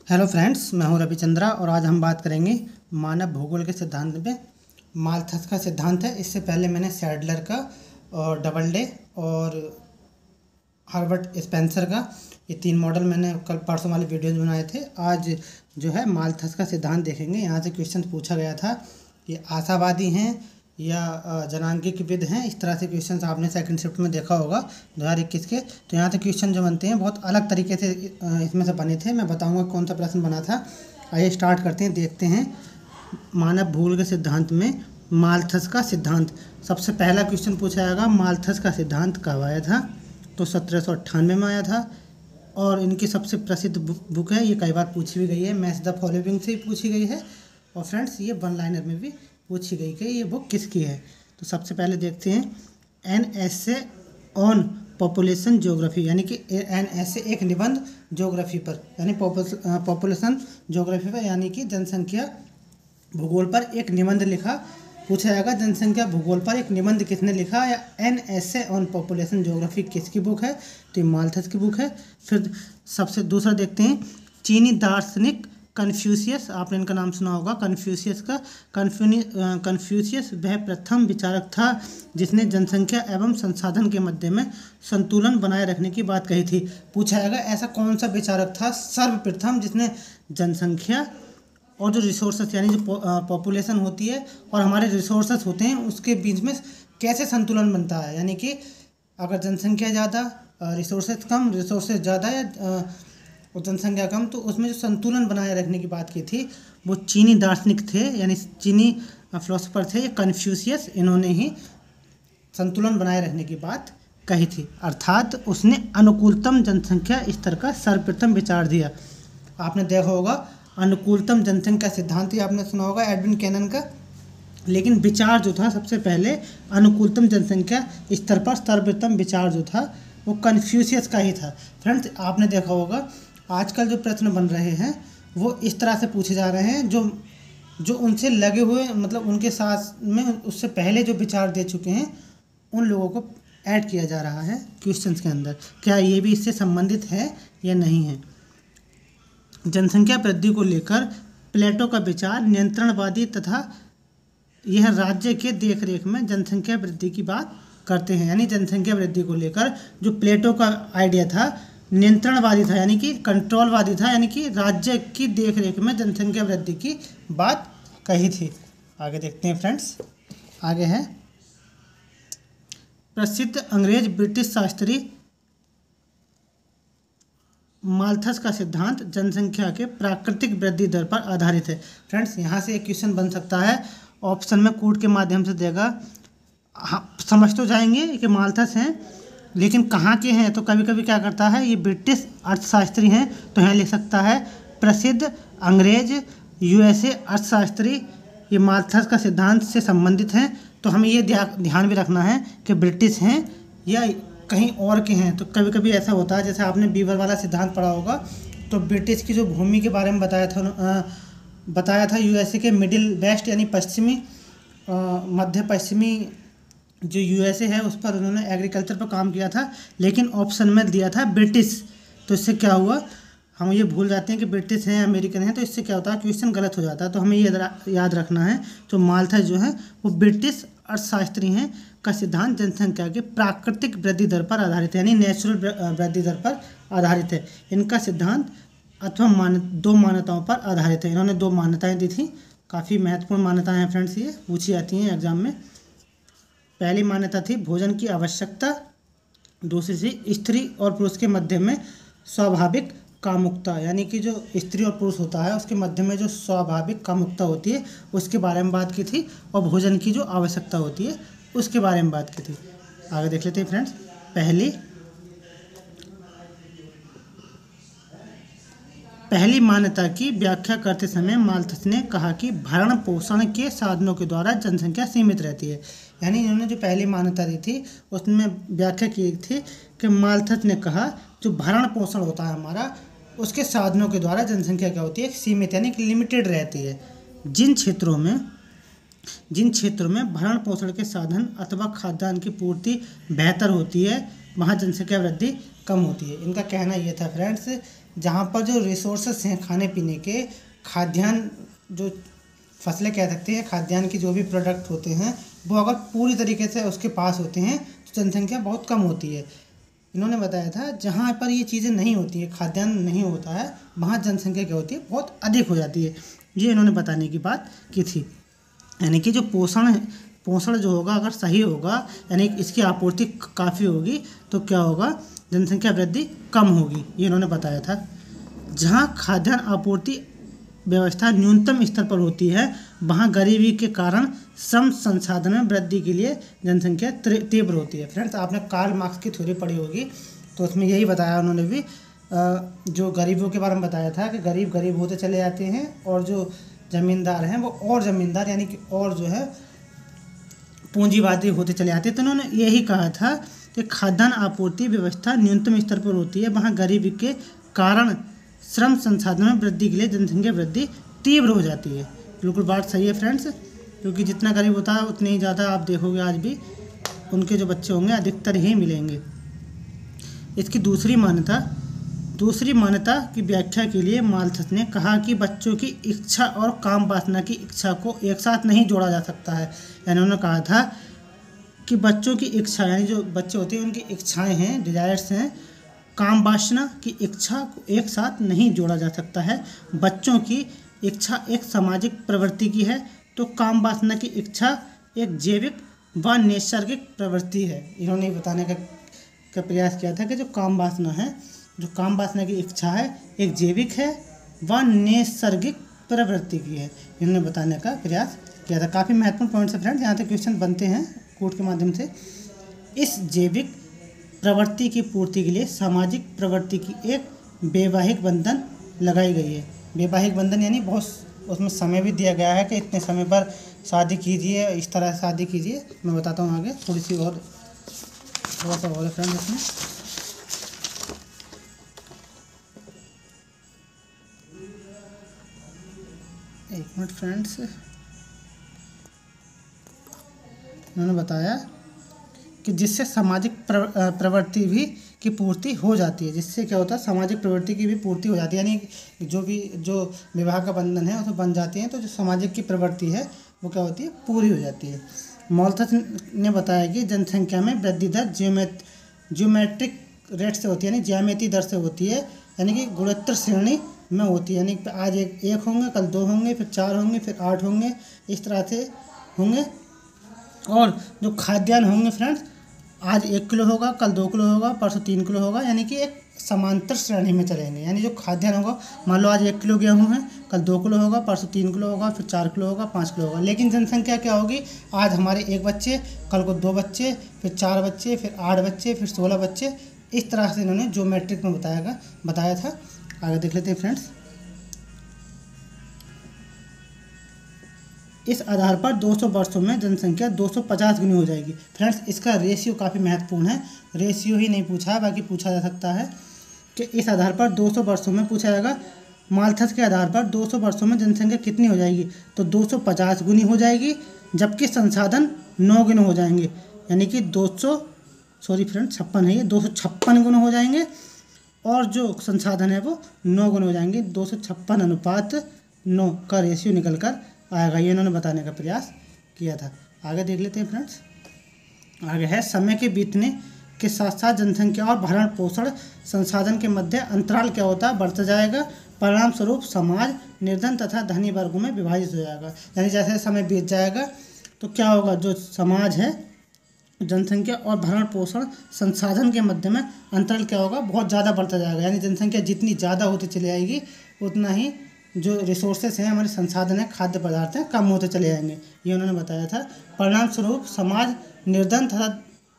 Hello friends, मैं हूं रविचंद्रा और आज हम बात करेंगे मानव भूगोल के सिद्धांत पे। माल्थस का सिद्धांत है। इससे पहले मैंने सैडलर का और डबलडे और हार्वर्ड स्पेंसर का ये 3 मॉडल मैंने कल परसों वाले वीडियोज बनाए थे। आज जो है माल्थस का सिद्धांत देखेंगे। यहाँ से क्वेश्चन पूछा गया था कि आशावादी हैं या जनांगीकृत हैं। इस तरह से क्वेश्चन आपने सेकंड शिफ्ट में देखा होगा 2021 के। तो यहाँ से क्वेश्चन जो बनते हैं बहुत अलग तरीके से इसमें से बने थे। मैं बताऊंगा कौन सा प्रश्न बना था। आइए स्टार्ट करते हैं, देखते हैं मानव भूगोल के सिद्धांत में माल्थस का सिद्धांत। सबसे पहला क्वेश्चन पूछा जाएगा माल्थस का सिद्धांत कब आया था। तो 1798 में आया था और इनकी सबसे प्रसिद्ध बुक है। ये कई बार पूछी भी गई है, मैच द फॉलोइंग से भी पूछी गई है और फ्रेंड्स ये वन लाइनर में भी पूछी गई कि ये बुक किसकी है। तो सबसे पहले देखते हैं an essay on population geography, यानी कि एन एसे एक निबंध ज्योग्राफी पर, यानी पॉपुलेशन ज्योग्राफी पर, यानी कि जनसंख्या भूगोल पर एक निबंध लिखा। पूछा जाएगा जनसंख्या भूगोल पर एक निबंध किसने लिखा, या an essay on population geography किसकी बुक है। तो ये माल्थस की बुक है। फिर सबसे दूसरा देखते हैं चीनी दार्शनिक कन्फ्यूशियस, आपने इनका नाम सुना होगा कन्फ्यूशियस का। कन्फ्यूशियस वह प्रथम विचारक था जिसने जनसंख्या एवं संसाधन के मध्य में संतुलन बनाए रखने की बात कही थी। पूछा जाएगा ऐसा कौन सा विचारक था सर्वप्रथम जिसने जनसंख्या और जो रिसोर्सेस, यानी जो पॉपुलेशन होती है और हमारे रिसोर्सेस होते हैं उसके बीच में कैसे संतुलन बनता है। यानी कि अगर जनसंख्या ज़्यादा, रिसोर्सेज कम, रिसोर्सेज ज़्यादा या और जनसंख्या कम, तो उसमें जो संतुलन बनाए रखने की बात की थी वो चीनी दार्शनिक थे, यानी चीनी फिलोसोफर थे कन्फ्यूशियस। इन्होंने ही संतुलन बनाए रखने की बात कही थी, अर्थात उसने अनुकूलतम जनसंख्या स्तर का सर्वप्रथम विचार दिया। आपने देखा होगा अनुकूलतम जनसंख्या सिद्धांत, ही आपने सुना होगा एडविन कैनन का। लेकिन विचार जो था सबसे पहले अनुकूलतम जनसंख्या स्तर पर सर्वप्रथम विचार जो था वो कन्फ्यूशियस का ही था। फ्रेंड्स आपने देखा होगा आजकल जो प्रश्न बन रहे हैं वो इस तरह से पूछे जा रहे हैं जो उनसे लगे हुए, मतलब उनके साथ में उससे पहले जो विचार दे चुके हैं उन लोगों को ऐड किया जा रहा है क्वेश्चंस के अंदर। क्या ये भी इससे संबंधित है या नहीं है। जनसंख्या वृद्धि को लेकर प्लेटो का विचार नियंत्रणवादी तथा यह राज्य के देखरेख में जनसंख्या वृद्धि की बात करते हैं। यानी जनसंख्या वृद्धि को लेकर जो प्लेटो का आइडिया था नियंत्रणवादी था, यानी कि कंट्रोलवादी था, यानी कि राज्य की देखरेख में जनसंख्या वृद्धि की बात कही थी। आगे देखते हैं फ्रेंड्स, आगे है प्रसिद्ध अंग्रेज ब्रिटिश शास्त्री माल्थस का सिद्धांत जनसंख्या के प्राकृतिक वृद्धि दर पर आधारित है। फ्रेंड्स यहाँ से एक क्वेश्चन बन सकता है, ऑप्शन में कोड के माध्यम से देगा। हाँ, समझ तो जाएंगे कि माल्थस हैं, लेकिन कहाँ के हैं। तो कभी कभी क्या करता है, ये ब्रिटिश अर्थशास्त्री हैं तो यहाँ लिख सकता है प्रसिद्ध अंग्रेज यूएसए अर्थशास्त्री, ये माल्थस का सिद्धांत से संबंधित हैं। तो हमें ये ध्यान भी रखना है कि ब्रिटिश हैं या कहीं और के हैं। तो कभी कभी ऐसा होता है, जैसे आपने बीवर वाला सिद्धांत पढ़ा होगा, तो ब्रिटिश की जो भूमि के बारे में बताया था यूएसए के मिडिल वेस्ट, यानी पश्चिमी मध्य पश्चिमी जो यूएसए है उस पर उन्होंने एग्रीकल्चर पर काम किया था, लेकिन ऑप्शन में दिया था ब्रिटिश। तो इससे क्या हुआ, हम ये भूल जाते हैं कि ब्रिटिश हैं अमेरिकन हैं, तो इससे क्या होता है क्वेश्चन गलत हो जाता है। तो हमें ये याद रखना है। तो माल्थस जो है वो ब्रिटिश अर्थशास्त्री हैं का सिद्धांत जनसंख्या के प्राकृतिक वृद्धि दर पर आधारित है, यानी नेचुरल वृद्धि दर पर आधारित है इनका सिद्धांत, अथवा दो मान्यताओं पर आधारित है। इन्होंने 2 मान्यताएँ दी थी, काफ़ी महत्वपूर्ण मान्यताएँ हैं फ्रेंड्स, ये पूछी जाती हैं एग्जाम में। पहली मान्यता थी भोजन की आवश्यकता, दूसरी थी स्त्री और पुरुष के मध्य में स्वाभाविक कामुकता, यानी कि जो स्त्री और पुरुष होता है उसके मध्य में जो स्वाभाविक कामुकता होती है उसके बारे में बात की थी, और भोजन की जो आवश्यकता होती है उसके बारे में बात की थी। आगे देख लेते हैं फ्रेंड्स। पहली मान्यता की व्याख्या करते समय माल्थस ने कहा कि भरण पोषण के साधनों के द्वारा जनसंख्या सीमित रहती है। यानी इन्होंने जो पहली मान्यता दी थी उसमें व्याख्या की थी कि माल्थस ने कहा जो भरण पोषण होता है हमारा, उसके साधनों के द्वारा जनसंख्या क्या होती है, सीमित, यानी कि लिमिटेड रहती है। जिन क्षेत्रों में भरण पोषण के साधन अथवा खाद्यान्न की पूर्ति बेहतर होती है वहाँ जनसंख्या वृद्धि कम होती है। इनका कहना ये था फ्रेंड्स जहाँ पर जो रिसोर्सेस हैं खाने पीने के, खाद्यान्न, जो फसलें कह सकते हैं, खाद्यान्न की जो भी प्रोडक्ट होते हैं वो अगर पूरी तरीके से उसके पास होते हैं तो जनसंख्या बहुत कम होती है। इन्होंने बताया था जहाँ पर ये चीज़ें नहीं होती है, खाद्यान्न नहीं होता है, वहाँ जनसंख्या क्या होती है, बहुत अधिक हो जाती है। ये इन्होंने बताने की बात की थी। यानी कि जो पोषण जो होगा अगर सही होगा, यानी इसकी आपूर्ति काफ़ी होगी तो क्या होगा, जनसंख्या वृद्धि कम होगी, ये इन्होंने बताया था। जहाँ खाद्यान्न आपूर्ति व्यवस्था न्यूनतम स्तर पर होती है वहाँ गरीबी के कारण श्रम संसाधन में वृद्धि के लिए जनसंख्या तीव्र होती है। फ्रेंड्स, आपने कार्ल मार्क्स की थ्योरी पढ़ी होगी, तो उसमें यही बताया उन्होंने भी, जो गरीबों के बारे में बताया था कि गरीब गरीब होते चले जाते हैं और जो ज़मींदार हैं वो और ज़मींदार यानी कि और जो है पूंजीवादी होते चले जाते हैं। तो उन्होंने यही कहा था कि खाद्यान्न आपूर्ति व्यवस्था न्यूनतम स्तर पर होती है, वहाँ गरीबी के कारण श्रम संसाधनों में वृद्धि के लिए जनसंख्या वृद्धि तीव्र हो जाती है। बिल्कुल बात सही है फ्रेंड्स, क्योंकि जितना गरीब होता है उतने ही ज़्यादा आप देखोगे आज भी उनके जो बच्चे होंगे अधिकतर ही मिलेंगे। इसकी दूसरी मान्यता की व्याख्या के लिए माल्थस ने कहा कि बच्चों की इच्छा और काम वासना की इच्छा को एक साथ नहीं जोड़ा जा सकता है। यानी उन्होंने कहा था कि बच्चों की इच्छा, यानी जो बच्चे होते हैं उनकी इच्छाएं हैं, डिजायर्स हैं, काम वासना की इच्छा को एक साथ नहीं जोड़ा जा सकता है। बच्चों की इच्छा एक सामाजिक प्रवृत्ति की है तो काम वासना की इच्छा एक जैविक व नैसर्गिक प्रवृत्ति है। इन्होंने बताने का प्रयास किया था कि जो काम वासना की इच्छा है एक जैविक है व नैसर्गिक प्रवृत्ति की है, इन्होंने बताने का प्रयास किया था। काफ़ी महत्वपूर्ण पॉइंट्स है फ्रेंड्स, यहाँ तक क्वेश्चन बनते हैं कोर्ट के माध्यम से। इस जैविक प्रवृत्ति की पूर्ति के लिए सामाजिक प्रवृत्ति की एक वैवाहिक बंधन लगाई गई है। वैवाहिक बंधन यानी बहुत उसमें समय भी दिया गया है कि इतने समय पर शादी कीजिए, इस तरह शादी कीजिए। मैं बताता हूँ आगे थोड़ा सा और फ्रेंड इसमें। एक मिनट फ्रेंड्स, उन्होंने बताया कि जिससे सामाजिक प्रवृत्ति भी की पूर्ति हो जाती है। जिससे क्या होता है, सामाजिक प्रवृत्ति की भी पूर्ति हो जाती है, यानी जो विवाह का बंधन है उसमें बन जाती है, तो जो सामाजिक की प्रवृत्ति है वो क्या होती है, पूरी हो जाती है। माल्थस ने बताया कि जनसंख्या में वृद्धि दर ज्योमेट्रिक रेट से होती है, यानी ज्यामितीय दर से होती है, यानी कि गुणोत्तर श्रेणी में होती है। यानी आज एक होंगे, कल 2 होंगे, फिर 4 होंगे, फिर 8 होंगे, इस तरह से होंगे। और जो खाद्यान्न होंगे फ्रेंड्स, आज 1 किलो होगा, कल 2 किलो होगा, परसों 3 किलो होगा, यानी कि एक समांतर श्रेणी में चलेंगे। यानी जो खाद्यान्न होगा, मान लो आज 1 किलो गेहूँ है, कल 2 किलो होगा, परसों 3 किलो होगा, फिर 4 किलो होगा, 5 किलो होगा। लेकिन जनसंख्या क्या होगी, आज हमारे 1 बच्चे, कल को 2 बच्चे, फिर 4 बच्चे, फिर 8 बच्चे, फिर 16 बच्चे, इस तरह से इन्होंने ज्योमेट्रिक में बताया था। आगे देख लेते हैं फ्रेंड्स। इस आधार पर 200 वर्षों में जनसंख्या 250 गुनी हो जाएगी। फ्रेंड्स, इसका रेशियो काफ़ी महत्वपूर्ण है, रेशियो ही नहीं पूछा है, बाकी पूछा जा सकता है कि इस आधार पर 200 वर्षों में पूछा जाएगा। माल्थस के आधार पर 200 वर्षों में जनसंख्या कितनी हो जाएगी, तो 250 गुनी हो जाएगी, जबकि संसाधन 9 गुना हो जाएंगे, यानी कि 56 है ये, 256 गुना हो जाएंगे, और जो संसाधन है वो 9 गुना हो जाएंगे। 256:9 का रेशियो निकल कर आएगा, ये इन्होंने बताने का प्रयास किया था। आगे देख लेते हैं फ्रेंड्स। आगे है, समय के बीतने के साथ साथ जनसंख्या और भरण पोषण संसाधन के मध्य अंतराल क्या होता है, बढ़ता जाएगा। परिणाम स्वरूप समाज निर्धन तथा धनी वर्गों में विभाजित हो जाएगा। यानी जैसे समय बीत जाएगा तो क्या होगा, जो समाज है, जनसंख्या और भरण पोषण संसाधन के मध्य में अंतराल क्या होगा, बहुत ज़्यादा बढ़ता जाएगा। यानी जनसंख्या जितनी ज़्यादा होती चली जाएगी उतना ही जो रिसोर्सेस हैं, हमारे संसाधन हैं, खाद्य पदार्थ हैं, कम होते चले जाएंगे, ये उन्होंने बताया था। परिणाम स्वरूप समाज निर्धन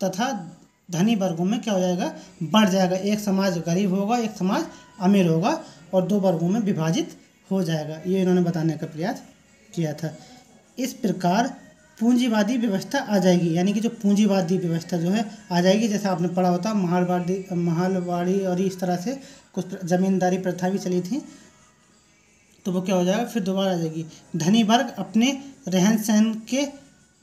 तथा धनी वर्गों में क्या हो जाएगा, बढ़ जाएगा। एक समाज गरीब होगा, एक समाज अमीर होगा, और 2 वर्गों में विभाजित हो जाएगा, ये इन्होंने बताने का प्रयास किया था। इस प्रकार पूंजीवादी व्यवस्था आ जाएगी, यानी कि जो पूंजीवादी व्यवस्था जो है आ जाएगी। जैसे आपने पढ़ा होता महलवाड़ी और इस तरह से कुछ जमींदारी प्रथा भी चली थी, तो वो क्या हो जाएगा, फिर दोबारा आ जाएगी। धनी वर्ग अपने रहन सहन के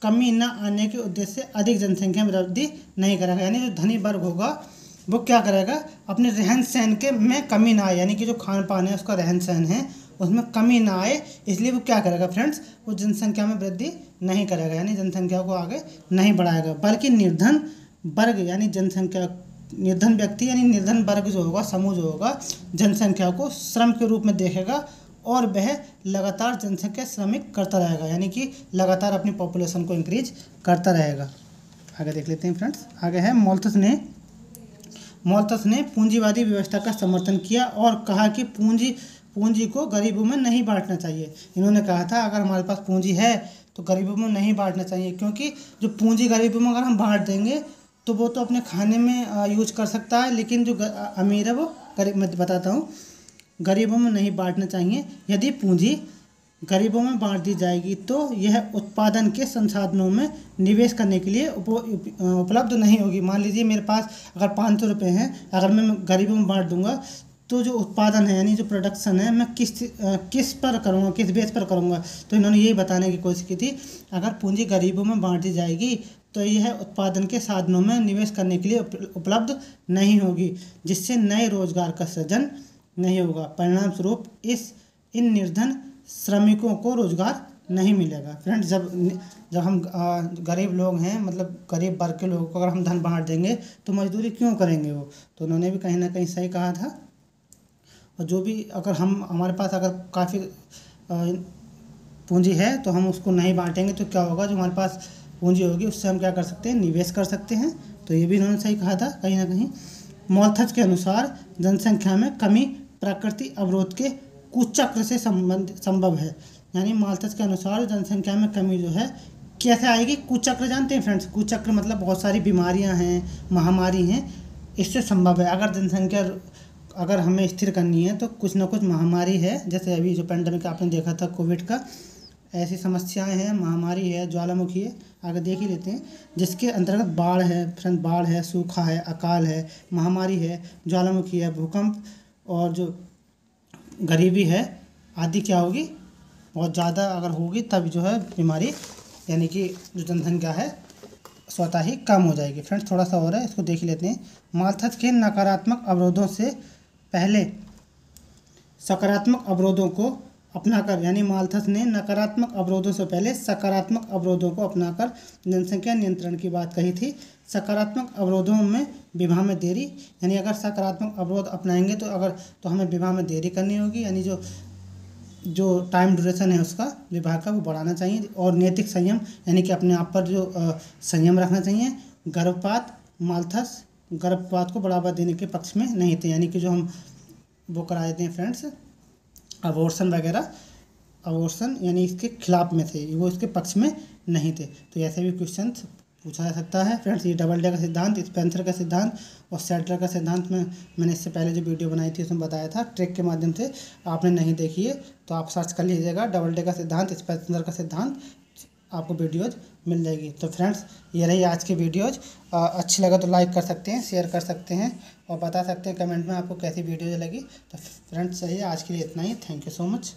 कमी न आने के उद्देश्य से अधिक जनसंख्या में वृद्धि नहीं करेगा। यानी जो धनी वर्ग होगा वो क्या करेगा, अपने रहन सहन के में कमी ना आए, यानी कि जो खान पान है उसका रहन सहन है उसमें कमी ना आए, इसलिए वो क्या करेगा फ्रेंड्स, वो जनसंख्या में वृद्धि नहीं करेगा, यानी जनसंख्या को आगे नहीं बढ़ाएगा, बल्कि निर्धन वर्ग यानी जनसंख्या, निर्धन व्यक्ति यानी निर्धन वर्ग जो होगा, समूह जो होगा, जनसंख्या को श्रम के रूप में देखेगा और वह लगातार जनसंख्या श्रमिक करता रहेगा, यानी कि लगातार अपनी पॉपुलेशन को इंक्रीज करता रहेगा। आगे देख लेते हैं फ्रेंड्स। आगे है मोल्थस ने पूंजीवादी व्यवस्था का समर्थन किया और कहा कि पूंजी को गरीबों में नहीं बांटना चाहिए। इन्होंने कहा था अगर हमारे पास पूंजी है तो गरीबों में नहीं बांटना चाहिए, क्योंकि जो पूंजी गरीबों में अगर हम बांट देंगे तो वो तो अपने खाने में यूज कर सकता है, लेकिन जो अमीर है वो गरीब, मैं बताता हूँ, गरीबों में नहीं बांटना चाहिए। यदि पूंजी गरीबों में बांट दी जाएगी तो यह उत्पादन के संसाधनों में निवेश करने के लिए उपलब्ध नहीं होगी। मान लीजिए मेरे पास अगर 500 रुपये हैं, अगर मैं गरीबों में बांट दूंगा तो जो उत्पादन है यानी जो प्रोडक्शन है मैं किस पर करूँगा, किस बेस पर करूँगा। तो इन्होंने यही बताने की कोशिश की थी अगर पूंजी गरीबों में बांट दी जाएगी तो यह उत्पादन के साधनों में निवेश करने के लिए उपलब्ध नहीं होगी, जिससे नए रोजगार का सृजन नहीं होगा। परिणाम स्वरूप इन निर्धन श्रमिकों को रोजगार नहीं मिलेगा। फ्रेंड्स, जब हम गरीब लोग हैं, मतलब गरीब वर्ग के लोगों को अगर हम धन बांट देंगे तो मजदूरी क्यों करेंगे वो। तो उन्होंने भी कहीं ना कहीं सही कहा था। और जो भी अगर हमारे पास अगर काफ़ी पूंजी है तो हम उसको नहीं बांटेंगे तो क्या होगा, जो हमारे पास पूंजी होगी उससे हम क्या कर सकते हैं, निवेश कर सकते हैं। तो ये भी इन्होंने सही कहा था कहीं ना कहीं। मोल्थस के अनुसार जनसंख्या में कमी प्रकृति अवरोध के कुचक्र से संभव है। यानी मोल्थस के अनुसार जनसंख्या में कमी जो है कैसे आएगी, कुचक्र जानते हैं फ्रेंड्स, कुचक्र मतलब बहुत सारी बीमारियां हैं, महामारी हैं, इससे संभव है। अगर जनसंख्या अगर हमें स्थिर करनी है तो कुछ ना कुछ महामारी है, जैसे अभी जो पेंडेमिक आपने देखा था कोविड का, ऐसी समस्याएं हैं, महामारी है, ज्वालामुखी है, आगे देख ही लेते हैं, जिसके अंतर्गत बाढ़ है फ्रेंड, बाढ़ है, सूखा है, अकाल है, महामारी है, ज्वालामुखी है, भूकंप और जो गरीबी है आदि क्या होगी, बहुत ज़्यादा अगर होगी तब जो है बीमारी यानी कि जो जनसंख्या है स्वतः ही कम हो जाएगी। फ्रेंड्स, थोड़ा सा और है, इसको देख लेते हैं। मोल्थस के नकारात्मक अवरोधों से पहले सकारात्मक अवरोधों को अपनाकर, यानी मोल्थस ने नकारात्मक अवरोधों से पहले सकारात्मक अवरोधों को अपनाकर जनसंख्या नियंत्रण की बात कही थी। सकारात्मक अवरोधों में विवाह में देरी, यानी अगर सकारात्मक अवरोध अपनाएंगे तो हमें विवाह में देरी करनी होगी, यानी जो टाइम ड्यूरेशन है उसका विवाह का वो बढ़ाना चाहिए। और नैतिक संयम, यानी कि अपने आप पर जो संयम रखना चाहिए। गर्भपात, मोल्थस गर्भपात को बढ़ावा देने के पक्ष में नहीं थे, यानी कि जो हम वो कराए थे फ्रेंड्स अबॉर्शन वगैरह, अबॉर्शन यानी इसके खिलाफ में थे, वो इसके पक्ष में नहीं थे। तो ऐसे भी क्वेश्चन पूछा जा सकता है फ्रेंड्स। ये डबल डे का सिद्धांत, स्पेंसर का सिद्धांत और सैडलर का सिद्धांत में मैंने इससे पहले जो वीडियो बनाई थी उसमें बताया था ट्रिक के माध्यम से, आपने नहीं देखी है तो आप सर्च कर लीजिएगा डबल डे का सिद्धांत, स्पेंसर का सिद्धांत, आपको वीडियोज़ मिल जाएगी। तो फ्रेंड्स, ये रही आज की वीडियोज़। अच्छी लगा तो लाइक कर सकते हैं, शेयर कर सकते हैं और बता सकते हैं कमेंट में आपको कैसी वीडियोज़ लगी। तो फ्रेंड्स, चाहिए आज के लिए इतना ही। Thank you so much.